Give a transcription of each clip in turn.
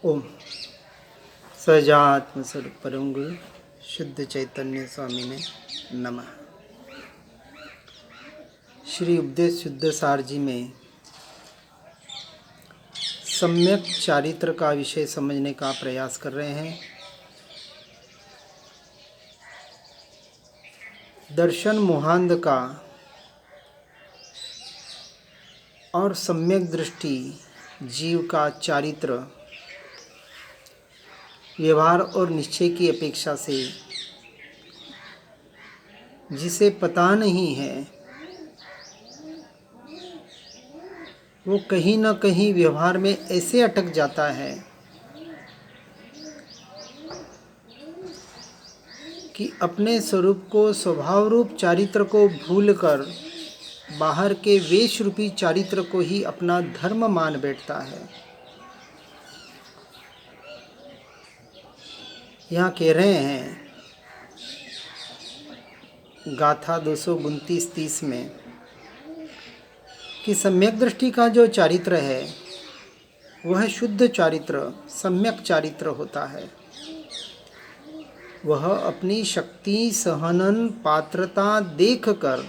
ओम सहजात्म स्वरूप परम गुरु शुद्ध चैतन्य स्वामी ने नमः। श्री उपदेश शुद्ध सार जी में सम्यक चारित्र का विषय समझने का प्रयास कर रहे हैं। दर्शन मोहांध का और सम्यक दृष्टि जीव का चारित्र व्यवहार और निश्चय की अपेक्षा से जिसे पता नहीं है वो कहीं न कहीं व्यवहार में ऐसे अटक जाता है कि अपने स्वरूप को, स्वभाव रूप चारित्र को भूलकर बाहर के वेश रूपी चारित्र को ही अपना धर्म मान बैठता है। यहाँ कह रहे हैं गाथा 229-30 में कि सम्यक दृष्टि का जो चारित्र है वह शुद्ध चारित्र, सम्यक चारित्र होता है। वह अपनी शक्ति, सहनन, पात्रता देखकर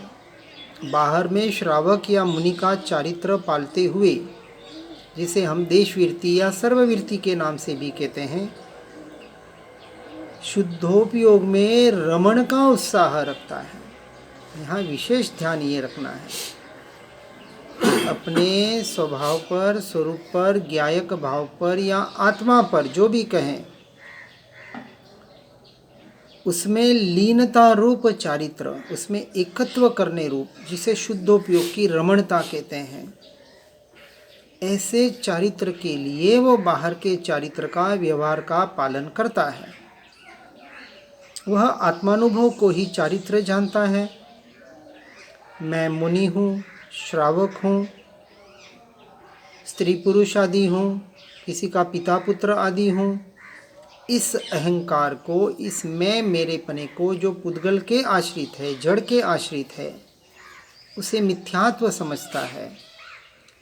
बाहर में श्रावक या मुनि का चारित्र पालते हुए, जिसे हम देशवीरति या सर्ववीरति के नाम से भी कहते हैं, शुद्धोपयोग में रमण का उत्साह रखता है। यहाँ विशेष ध्यान ये रखना है अपने स्वभाव पर, स्वरूप पर, ज्ञायक भाव पर या आत्मा पर जो भी कहें, उसमें लीनता रूप चारित्र, उसमें एकत्व करने रूप, जिसे शुद्धोपयोग की रमणता कहते हैं, ऐसे चारित्र के लिए वो बाहर के चारित्र का, व्यवहार का पालन करता है। वह आत्मानुभव को ही चारित्र जानता है। मैं मुनि हूँ, श्रावक हूँ, स्त्री पुरुष आदि हूँ, किसी का पिता पुत्र आदि हूँ। इस अहंकार को, इस मैं मेरेपने को जो पुद्गल के आश्रित है, जड़ के आश्रित है, उसे मिथ्यात्व समझता है,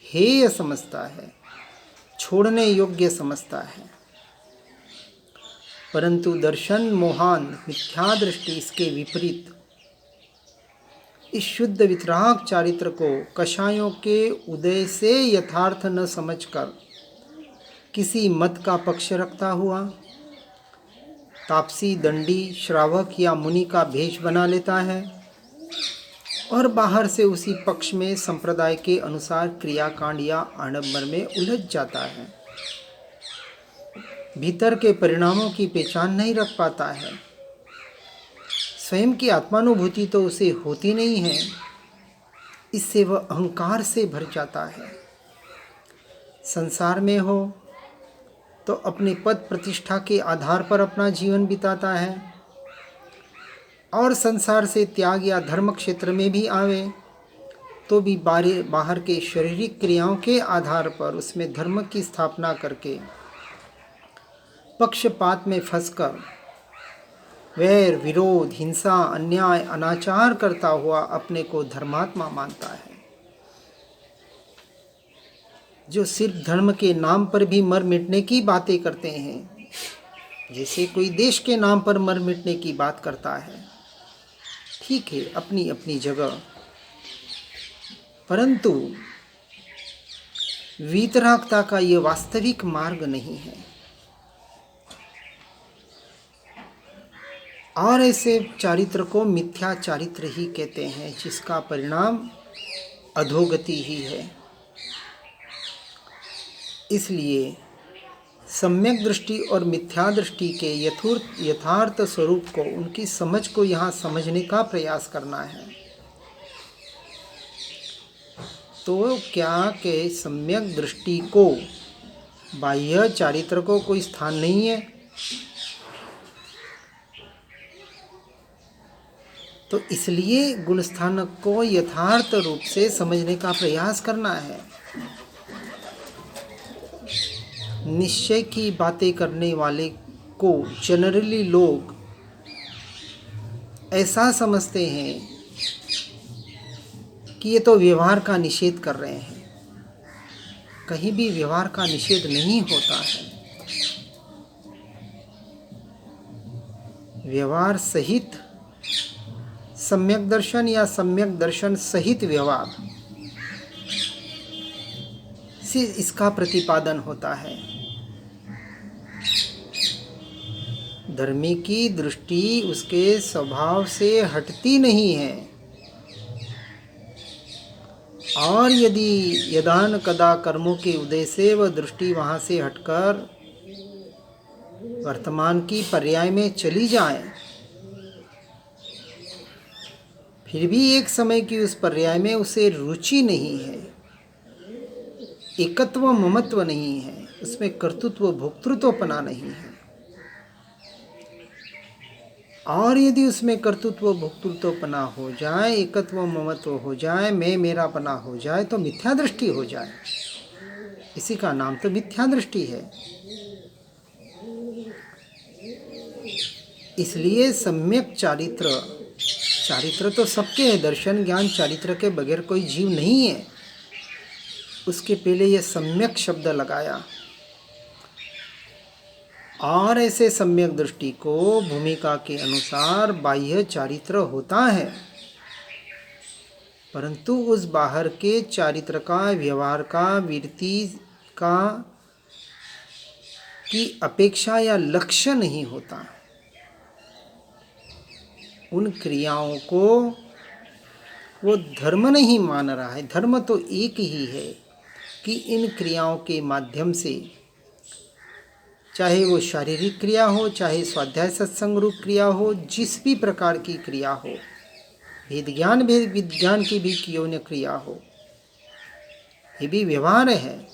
हेय समझता है, छोड़ने योग्य समझता है। परंतु दर्शन मोहान, मिथ्या दृष्टि, इसके विपरीत इस शुद्ध वितराग चारित्र को कषायों के उदय से यथार्थ न समझकर किसी मत का पक्ष रखता हुआ तापसी, दंडी, श्रावक या मुनि का भेष बना लेता है और बाहर से उसी पक्ष में संप्रदाय के अनुसार क्रियाकांड या आडंबर में उलझ जाता है। भीतर के परिणामों की पहचान नहीं रख पाता है। स्वयं की आत्मानुभूति तो उसे होती नहीं है। इससे वह अहंकार से भर जाता है। संसार में हो तो अपने पद प्रतिष्ठा के आधार पर अपना जीवन बिताता है और संसार से त्याग या धर्म क्षेत्र में भी आवे तो भी बाहर के शारीरिक क्रियाओं के आधार पर उसमें धर्म की स्थापना करके पक्षपात में फंसकर वैर, विरोध, हिंसा, अन्याय, अनाचार करता हुआ अपने को धर्मात्मा मानता है। जो सिर्फ धर्म के नाम पर भी मर मिटने की बातें करते हैं, जैसे कोई देश के नाम पर मर मिटने की बात करता है, ठीक है, अपनी अपनी जगह, परंतु वीतरागता का ये वास्तविक मार्ग नहीं है। और ऐसे चारित्र को मिथ्या चारित्र ही कहते हैं, जिसका परिणाम अधोगति ही है। इसलिए सम्यक दृष्टि और मिथ्या दृष्टि के यथार्थ स्वरूप को, उनकी समझ को यहाँ समझने का प्रयास करना है। तो क्या के सम्यक दृष्टि को, बाह्य चारित्र को कोई स्थान नहीं है? तो इसलिए गुणस्थानक को यथार्थ रूप से समझने का प्रयास करना है। निश्चय की बातें करने वाले को जनरली लोग ऐसा समझते हैं कि ये तो व्यवहार का निषेध कर रहे हैं। कहीं भी व्यवहार का निषेध नहीं होता है। व्यवहार सहित सम्यक दर्शन या सम्यक दर्शन सहित व्यवहार से इसका प्रतिपादन होता है। धर्मी की दृष्टि उसके स्वभाव से हटती नहीं है, और यदि यदान कदा कर्मों के उदय से वह दृष्टि वहाँ से हटकर वर्तमान की पर्याय में चली जाए, फिर भी एक समय की उस पर्याय में उसे रुचि नहीं है, एकत्व ममत्व नहीं है, उसमें कर्तृत्व भोक्तृत्वपना नहीं है। और यदि उसमें कर्तृत्व भोक्तृत्वपना हो जाए, एकत्व ममत्व हो जाए, मैं मेरापना हो जाए, तो मिथ्या दृष्टि हो जाए। इसी का नाम तो मिथ्या दृष्टि है। इसलिए सम्यक चारित्र, चारित्र तो सबके है, दर्शन ज्ञान चारित्र के बगैर कोई जीव नहीं है। उसके पहले यह सम्यक शब्द लगाया, और ऐसे सम्यक दृष्टि को भूमिका के अनुसार बाह्य चारित्र होता है, परंतु उस बाहर के चारित्र का, व्यवहार का, वृत्ति का की अपेक्षा या लक्ष्य नहीं होता। उन क्रियाओं को वो धर्म नहीं मान रहा है। धर्म तो एक ही है कि इन क्रियाओं के माध्यम से, चाहे वो शारीरिक क्रिया हो, चाहे स्वाध्याय सत्संग रूप क्रिया हो, जिस भी प्रकार की क्रिया हो, भेद विज्ञान की भी कियोन्य क्रिया हो, ये भी व्यवहार है।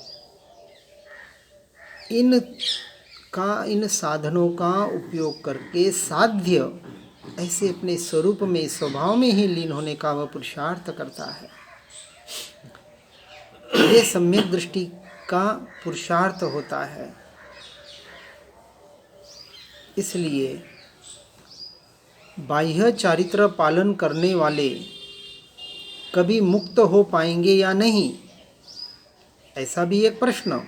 इन साधनों का उपयोग करके साध्य ऐसे अपने स्वरूप में, स्वभाव में ही लीन होने का वह पुरुषार्थ करता है। ये सम्यक दृष्टि का पुरुषार्थ होता है। इसलिए बाह्य चारित्र पालन करने वाले कभी मुक्त हो पाएंगे या नहीं, ऐसा भी एक प्रश्न।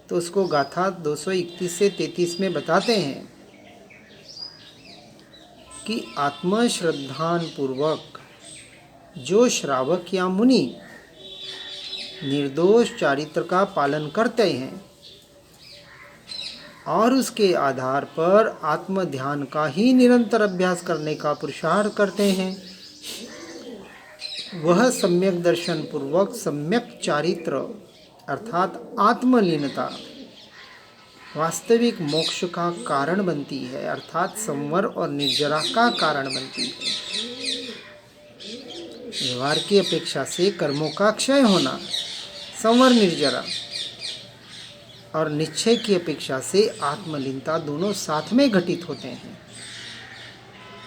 तो उसको गाथा 231 से 33 में बताते हैं कि आत्मश्रद्धान पूर्वक जो श्रावक या मुनि निर्दोष चारित्र का पालन करते हैं और उसके आधार पर आत्म ध्यान का ही निरंतर अभ्यास करने का पुरुषार्थ करते हैं, वह सम्यक दर्शन पूर्वक सम्यक चारित्र अर्थात आत्मलीनता वास्तविक मोक्ष का कारण बनती है, अर्थात संवर और निर्जरा का कारण बनती है। व्यवहार की अपेक्षा से कर्मों का क्षय होना संवर निर्जरा, और निश्चय की अपेक्षा से आत्मलीनता दोनों साथ में घटित होते हैं,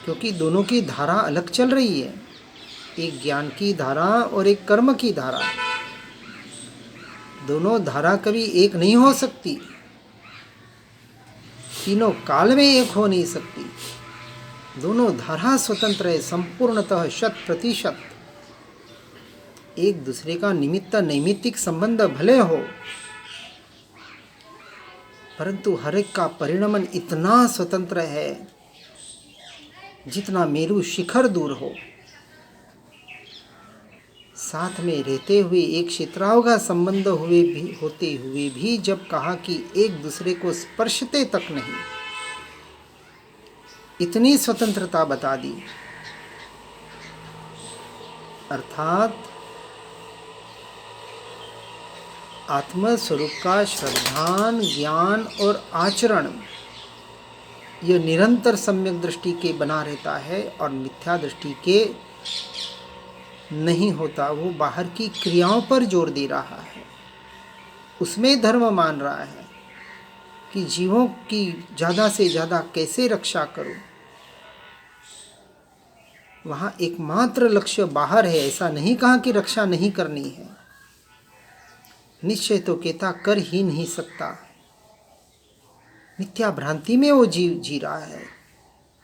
क्योंकि दोनों की धारा अलग चल रही है। एक ज्ञान की धारा और एक कर्म की धारा, दोनों धारा कभी एक नहीं हो सकती, तीनों काल में एक हो नहीं सकती। दोनों धारा स्वतंत्र है, संपूर्णतः 100%। एक दूसरे का निमित्त नैमित्तिक संबंध भले हो, परंतु हर एक का परिणमन इतना स्वतंत्र है जितना मेरु शिखर दूर हो। साथ में रहते हुए एक क्षेत्रावगा संबंध होते हुए भी जब कहा कि एक दूसरे को स्पर्शते तक नहीं, इतनी स्वतंत्रता बता दी, अर्थात आत्म स्वरूप का श्रद्धान, ज्ञान और आचरण यह निरंतर सम्यक दृष्टि के बना रहता है और मिथ्या दृष्टि के नहीं होता। वो बाहर की क्रियाओं पर जोर दे रहा है, उसमें धर्म मान रहा है कि जीवों की ज़्यादा से ज़्यादा कैसे रक्षा करूं। वहाँ एकमात्र लक्ष्य बाहर है, ऐसा नहीं कहा कि रक्षा नहीं करनी है। निश्चय तो कहता कर ही नहीं सकता, मिथ्या भ्रांति में वो जी रहा है।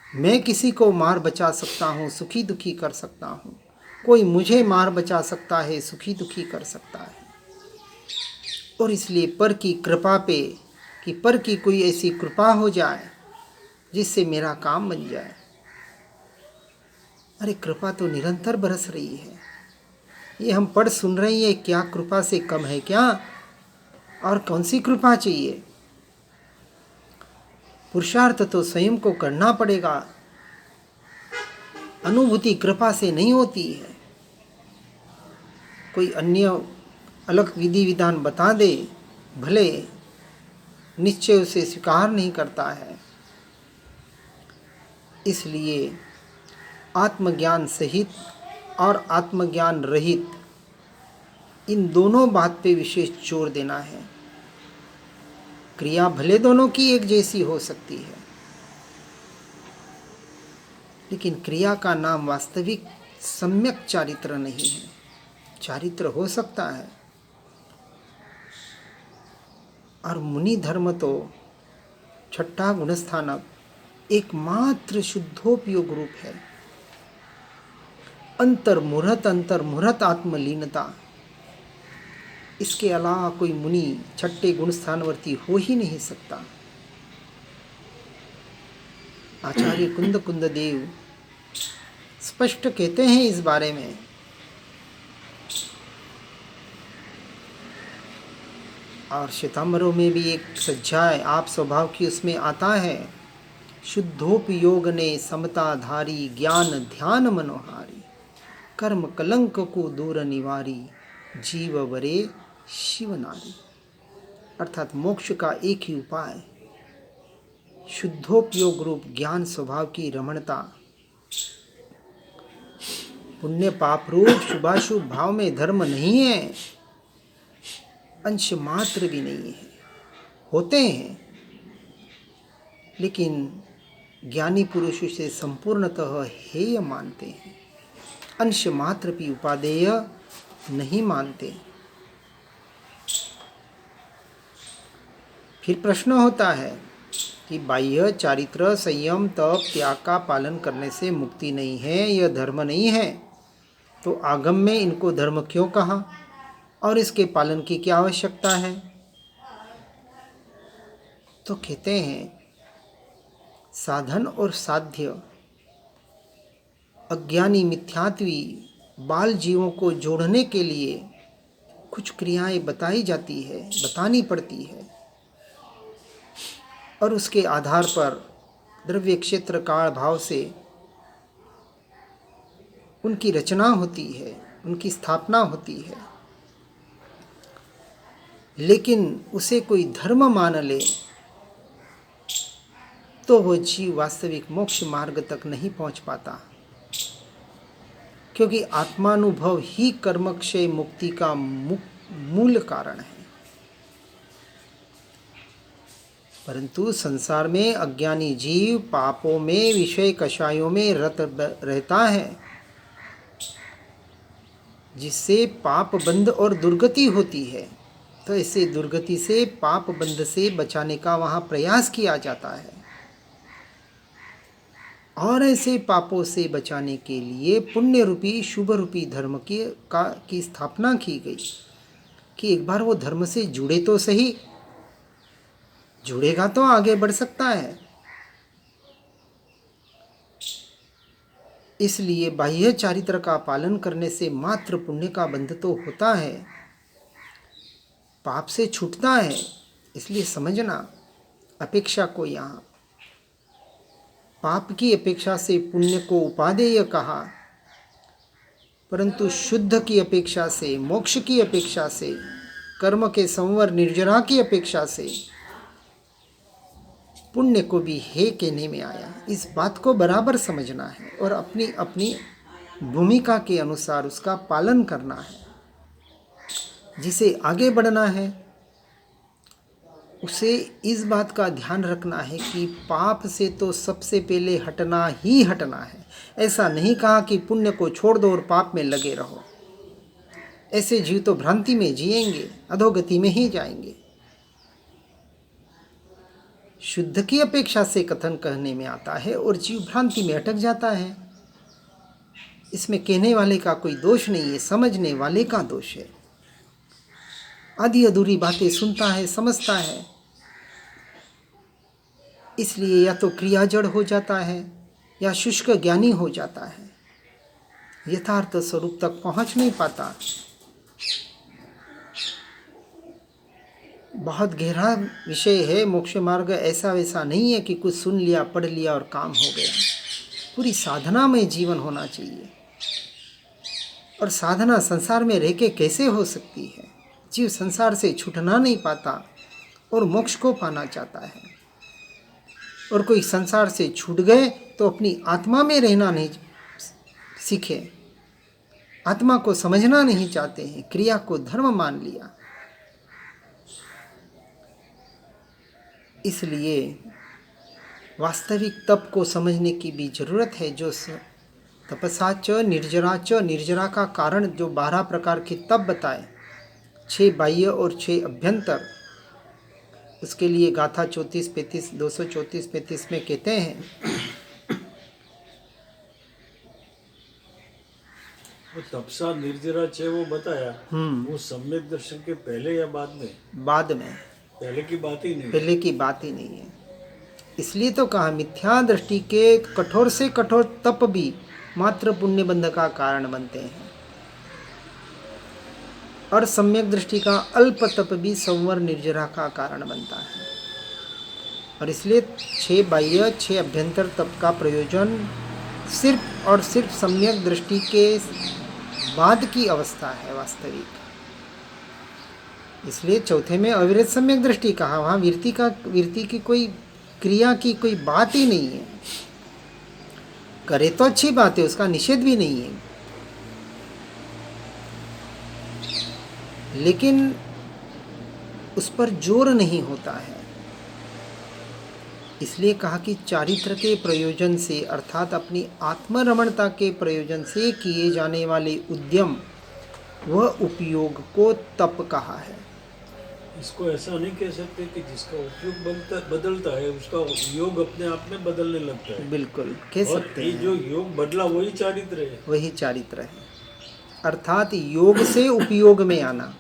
मैं किसी को मार बचा सकता हूँ, सुखी दुखी कर सकता हूँ, कोई मुझे मार बचा सकता है, सुखी दुखी कर सकता है। और इसलिए पर की कृपा पे, कि पर की कोई ऐसी कृपा हो जाए जिससे मेरा काम बन जाए। अरे कृपा तो निरंतर बरस रही है, ये हम पढ़ सुन रहे हैं, क्या कृपा से कम है क्या? और कौन सी कृपा चाहिए? पुरुषार्थ तो स्वयं को करना पड़ेगा, अनुभूति कृपा से नहीं होती है। कोई अन्य अलग विधि विधान बता दे, भले निश्चय उसे स्वीकार नहीं करता है। इसलिए आत्मज्ञान सहित और आत्मज्ञान रहित, इन दोनों बात पे विशेष जोर देना है। क्रिया भले दोनों की एक जैसी हो सकती है, लेकिन क्रिया का नाम वास्तविक सम्यक चारित्र नहीं है। चारित्र हो सकता है, और मुनि धर्म तो छठा गुणस्थानक एकमात्र शुद्धोपयोग रूप है। अंतर्मुहूर्त आत्मलीनता, इसके अलावा कोई मुनि छठे गुणस्थानवर्ती हो ही नहीं सकता। आचार्य कुंद देव स्पष्ट कहते हैं इस बारे में। और श्वेतांबरों में भी एक सज्जाय आप स्वभाव की उसमें आता है, शुद्धोपयोग ने समताधारी, ज्ञान ध्यान मनोहारी, कर्म कलंक को दूर निवारी, जीव वरे शिव नारी। अर्थात मोक्ष का एक ही उपाय, शुद्धोपयोग रूप ज्ञान स्वभाव की रमणता। पुण्य पाप रूप शुभाशुभ भाव में धर्म नहीं है, अंश मात्र भी नहीं है। होते हैं, लेकिन ज्ञानी पुरुष इसे संपूर्णतः हेय मानते हैं, अंश मात्र भी उपादेय नहीं मानते। फिर प्रश्न होता है कि बाह्य चारित्र, संयम, तप, त्याग का पालन करने से मुक्ति नहीं है, यह धर्म नहीं है, तो आगम में इनको धर्म क्यों कहा और इसके पालन की क्या आवश्यकता है? तो कहते हैं, साधन और साध्य अज्ञानी मिथ्यात्वी बाल जीवों को जोड़ने के लिए कुछ क्रियाएं बताई जाती है, बतानी पड़ती है, और उसके आधार पर द्रव्य क्षेत्र काल भाव से उनकी रचना होती है, उनकी स्थापना होती है। लेकिन उसे कोई धर्म मान ले तो वो जीव वास्तविक मोक्ष मार्ग तक नहीं पहुंच पाता, क्योंकि आत्मानुभव ही कर्मक्षय मुक्ति का मूल कारण है। परंतु संसार में अज्ञानी जीव पापों में, विषय कषायों में रत रहता है, जिससे पाप बंध और दुर्गति होती है। तो ऐसे दुर्गति से, पाप बंध से बचाने का वहाँ प्रयास किया जाता है, और ऐसे पापों से बचाने के लिए पुण्य रूपी, शुभ रूपी धर्म की स्थापना की गई कि एक बार वो धर्म से जुड़े तो सही, जुड़ेगा तो आगे बढ़ सकता है। इसलिए बाह्य चारित्र का पालन करने से मात्र पुण्य का बंध तो होता है, पाप से छूटता है। इसलिए समझना, अपेक्षा को यहाँ पाप की अपेक्षा से पुण्य को उपादेय कहा, परंतु शुद्ध की अपेक्षा से, मोक्ष की अपेक्षा से, कर्म के संवर निर्जरा की अपेक्षा से पुण्य को भी हे कहने में आया। इस बात को बराबर समझना है और अपनी अपनी भूमिका के अनुसार उसका पालन करना है। जिसे आगे बढ़ना है उसे इस बात का ध्यान रखना है कि पाप से तो सबसे पहले हटना ही हटना है। ऐसा नहीं कहा कि पुण्य को छोड़ दो और पाप में लगे रहो। ऐसे जीव तो भ्रांति में जिएंगे, अधोगति में ही जाएंगे। शुद्ध की अपेक्षा से कथन कहने में आता है और जीव भ्रांति में अटक जाता है। इसमें कहने वाले का कोई दोष नहीं है, समझने वाले का दोष है। आधी अधूरी बातें सुनता है, समझता है, इसलिए या तो क्रिया जड़ हो जाता है या शुष्क ज्ञानी हो जाता है, यथार्थ स्वरूप तक पहुंच नहीं पाता। बहुत गहरा विषय है। मोक्ष मार्ग ऐसा वैसा नहीं है कि कुछ सुन लिया, पढ़ लिया और काम हो गया। पूरी साधना में जीवन होना चाहिए। और साधना संसार में रह के कैसे हो सकती है? जीव संसार से छूटना नहीं पाता और मोक्ष को पाना चाहता है। और कोई संसार से छूट गए तो अपनी आत्मा में रहना नहीं सीखे, आत्मा को समझना नहीं चाहते हैं, क्रिया को धर्म मान लिया। इसलिए वास्तविक तप को समझने की भी जरूरत है। जो तपसाच निर्जराच, निर्जरा का कारण जो 12 प्रकार के तप बताए, 6 बाह्य और 6 अभ्यंतर, उसके लिए गाथा 34-35 234-35 में कहते हैं। वो तपसा निर्जरा छे वो बताया, वो सम्यक दर्शन के पहले या बाद में? बाद में। पहले की बात ही नहीं, पहले की बात ही नहीं है। इसलिए तो कहा मिथ्या दृष्टि के कठोर से कठोर तप भी मात्र पुण्य बंध का कारण बनते हैं, और सम्यक दृष्टि का अल्प तप भी संवर निर्जरा का कारण बनता है। और इसलिए 6 बाह्य 6 अभ्यंतर तप का प्रयोजन सिर्फ और सिर्फ सम्यक दृष्टि के बाद की अवस्था है वास्तविक। इसलिए चौथे में अविरत सम्यक दृष्टि कहा। वहाँ विरति की कोई क्रिया की कोई बात ही नहीं है। करे तो अच्छी बात है, उसका निषेध भी नहीं है, लेकिन उस पर जोर नहीं होता है। इसलिए कहा कि चारित्र के प्रयोजन से, अर्थात अपनी आत्मरमणता के प्रयोजन से किए जाने वाले उद्यम, वह उपयोग को तप कहा है। इसको ऐसा नहीं कह सकते कि जिसका उपयोग बदलता है उसका योग अपने आप में बदलने लगता है। बिल्कुल कह सकते हैं। जो योग बदला वही चारित्र है। वही चारित्र है, अर्थात योग से उपयोग में आना।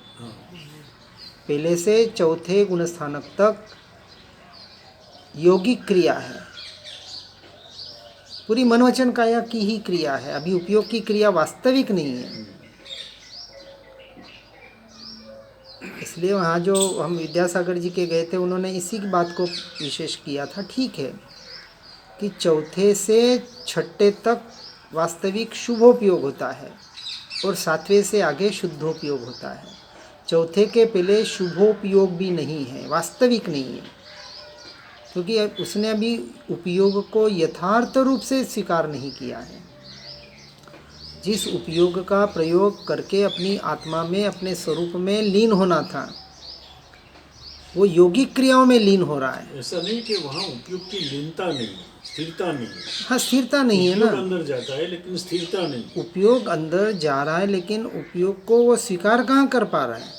पहले से चौथे गुणस्थानक तक योगिक क्रिया है, पूरी मनोवचन काया की ही क्रिया है। अभी उपयोग की क्रिया वास्तविक नहीं है। इसलिए वहाँ जो हम विद्यासागर जी के गए थे, उन्होंने इसी की बात को विशेष किया था। ठीक है कि चौथे से छठे तक वास्तविक शुभोपयोग होता है और 7वें से आगे शुद्धोपयोग होता है। चौथे के पहले शुभोपयोग भी नहीं है, वास्तविक नहीं है, क्योंकि उसने अभी उपयोग को यथार्थ रूप से स्वीकार नहीं किया है। जिस उपयोग का प्रयोग करके अपनी आत्मा में, अपने स्वरूप में लीन होना था, वो योगिक क्रियाओं में लीन हो रहा है। ऐसा नहीं कि वहाँ उपयोग की लीनता नहीं, स्थिरता नहीं। हाँ, स्थिरता नहीं है ना। अंदर जाता है लेकिन स्थिरता नहीं। उपयोग अंदर जा रहा है लेकिन उपयोग को वो स्वीकार कहाँ कर पा रहा है।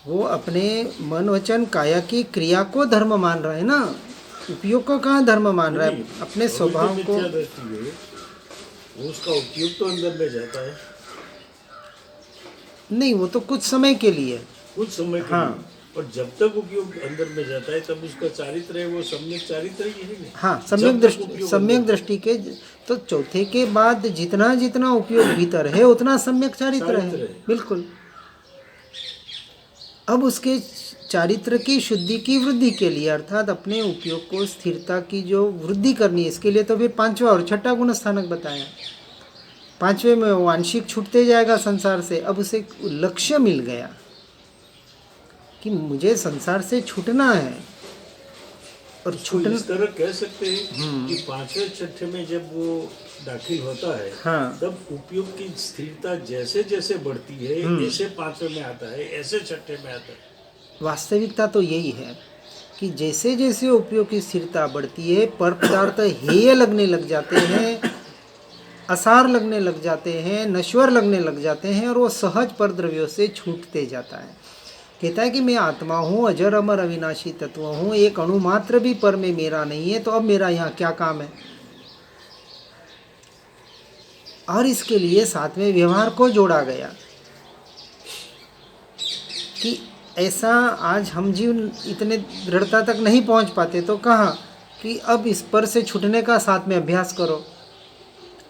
वो अपने मन वचन काया की क्रिया को धर्म मान रहा है ना, उपयोग को कहाँ धर्म मान रहा है। अपने स्वभाव को उसका उपयोग तो अंदर में जाता है नहीं, वो तो कुछ समय के लिए, कुछ समय के लिए। और जब तक उपयोग अंदर में जाता है तब उसका चारित्र है वो सम्यक चारित्र ही है ना। हाँ, सम्यक दृष्टि के तो चौथे के बाद जितना जितना उपयोग भीतर है उतना सम्यक चारित्र है। बिल्कुल। अब उसके चारित्र की शुद्धि की वृद्धि के लिए, अर्थात अपने उपयोग को स्थिरता की जो वृद्धि करनी है, इसके लिए तो फिर 5वां और 6ठा गुण स्थानक बताया। 5वें में वो आंशिक छूटते जाएगा संसार से। अब उसे लक्ष्य मिल गया कि मुझे संसार से छूटना है। और छूटना इस तरह कह सकते हैं कि 5वें 6ठे में जब वो दाखिल होता है, हाँ, तब उपयोग की स्थिरता जैसे जैसे बढ़ती है, ऐसे 5वें में आता है, ऐसे 6ठे में आता है। वास्तविकता तो यही है कि जैसे जैसे उपयोग की स्थिरता बढ़ती है, पर पदार्थ हेय लगने लग जाते हैं, असार लगने लग जाते हैं, नश्वर लगने लग जाते हैं, और वो सहज पर द्रव्यों से छूटते जाता है। कहता है कि मैं आत्मा हूँ, अजर अमर अविनाशी तत्व हूँ, एक अणु मात्र भी पर में मेरा नहीं है, तो अब मेरा यहाँ क्या काम है। और इसके लिए 7वें व्यवहार को जोड़ा गया कि ऐसा आज हम जीव इतने दृढ़ता तक नहीं पहुंच पाते, तो कहाँ कि अब इस पर से छूटने का साथ में अभ्यास करो।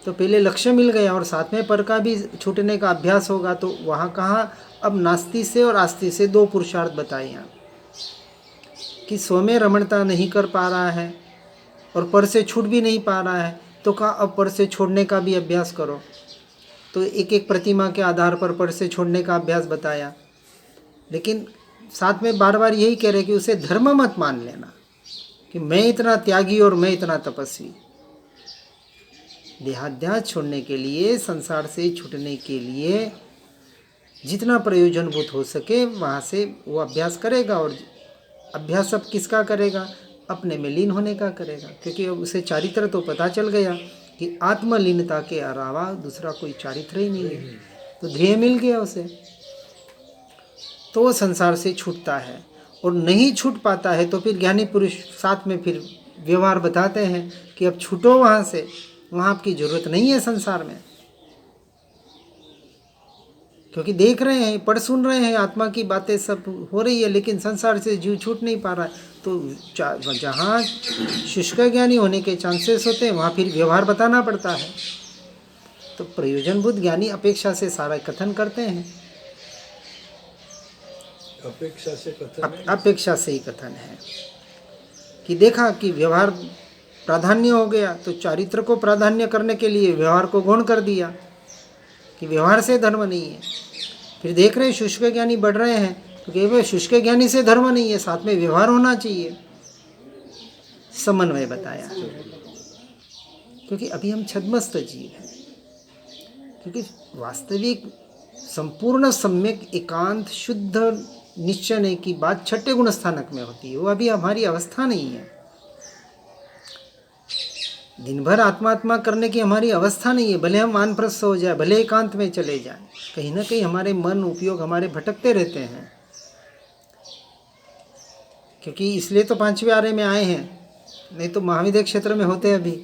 तो पहले लक्ष्य मिल गया और साथ में पर का भी छूटने का अभ्यास होगा, तो वहाँ कहाँ अब नास्ति से और आस्ति से दो पुरुषार्थ बताए यहाँ कि स्व में रमणता नहीं कर पा रहा है और पर से छूट भी नहीं पा रहा है, तो कहा अब पर से छोड़ने का भी अभ्यास करो। तो एक एक प्रतिमा के आधार पर से छोड़ने का अभ्यास बताया, लेकिन साथ में बार बार यही कह रहे कि उसे धर्म मत मान लेना कि मैं इतना त्यागी और मैं इतना तपस्वी। देहाध्यास छोड़ने के लिए, संसार से छूटने के लिए जितना प्रयोजनभूत हो सके वहाँ से वो अभ्यास करेगा। और अभ्यास अब किसका करेगा? अपने में लीन होने का करेगा, क्योंकि अब उसे चारित्र तो पता चल गया कि आत्मलीनता के अलावा दूसरा कोई चारित्र ही नहीं है। तो ध्येय मिल गया उसे, तो वो संसार से छूटता है। और नहीं छूट पाता है तो फिर ज्ञानी पुरुष साथ में फिर व्यवहार बताते हैं कि अब छूटो वहाँ से, वहाँ आपकी जरूरत नहीं है संसार में। क्योंकि देख रहे हैं, पढ़ सुन रहे हैं, आत्मा की बातें सब हो रही है, लेकिन संसार से जीव छूट नहीं पा रहा है। तो जहाँ शुष्क ज्ञानी होने के चांसेस होते हैं वहाँ फिर व्यवहार बताना पड़ता है। तो प्रयोजनभूत ज्ञानी अपेक्षा से सारा कथन करते हैं। अपेक्षा से कथन है? अपेक्षा से ही कथन है कि देखा कि व्यवहार प्राधान्य हो गया, तो चारित्र को प्राधान्य करने के लिए व्यवहार को गौण कर दिया कि व्यवहार से धर्म नहीं है। फिर देख रहे हैं शुष्क ज्ञानी बढ़ रहे हैं, तो केवल शुष्क ज्ञानी से धर्म नहीं है, साथ में व्यवहार होना चाहिए। समन्वय बताया, क्योंकि अभी हम छद्मस्त जीव हैं। क्योंकि वास्तविक संपूर्ण सम्यक एकांत शुद्ध निश्चय की बात छठे गुण स्थानक में होती है, वो अभी हमारी अवस्था नहीं है। दिन भर आत्मा करने की हमारी अवस्था नहीं है। भले हम वानप्रस्थ हो जाए, भले एकांत में चले जाएं, कहीं ना कहीं हमारे मन उपयोग हमारे भटकते रहते हैं। क्योंकि इसलिए तो पांचवें आरे में आए हैं, नहीं तो महाविद्य क्षेत्र में होते अभी।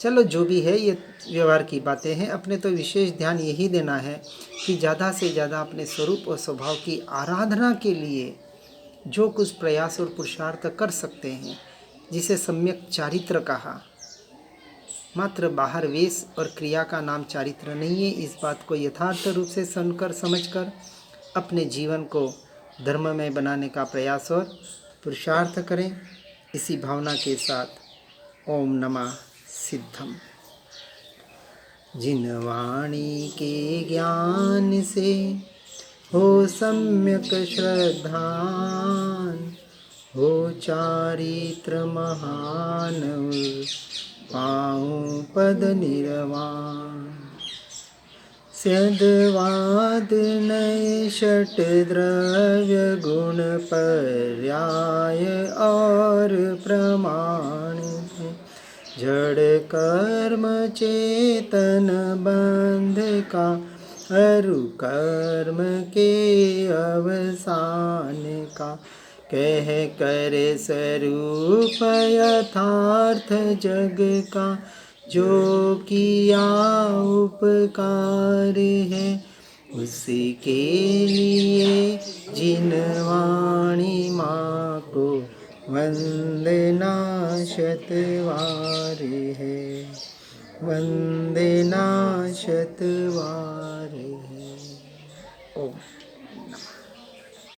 चलो जो भी है, ये व्यवहार की बातें हैं। अपने तो विशेष ध्यान यही देना है कि ज़्यादा से ज़्यादा अपने स्वरूप और स्वभाव की आराधना के लिए जो कुछ प्रयास और पुरुषार्थ कर सकते हैं, जिसे सम्यक चारित्र कहा। मात्र बाहर वेश और क्रिया का नाम चारित्र नहीं है। इस बात को यथार्थ रूप से सुनकर समझकर अपने जीवन को धर्ममय बनाने का प्रयास और पुरुषार्थ करें। इसी भावना के साथ ओम नमः सिद्धम। जिन वाणी के ज्ञान से हो सम्यक श्रद्धान, हो चारित्र महान, पाऊँ पद निर्वाण। स्यद्वाद नय षट द्रव्य गुण पर्याय और प्रमाण, जड़ कर्म चेतन बंध का, अरु कर्म के अवसान का। कह कर स्वरूप यथार्थ जग का, जो किया उपकार है, उसके लिए जिन वाणी माँ को वंदना शतवार है, वंदना शतवार है। ओम।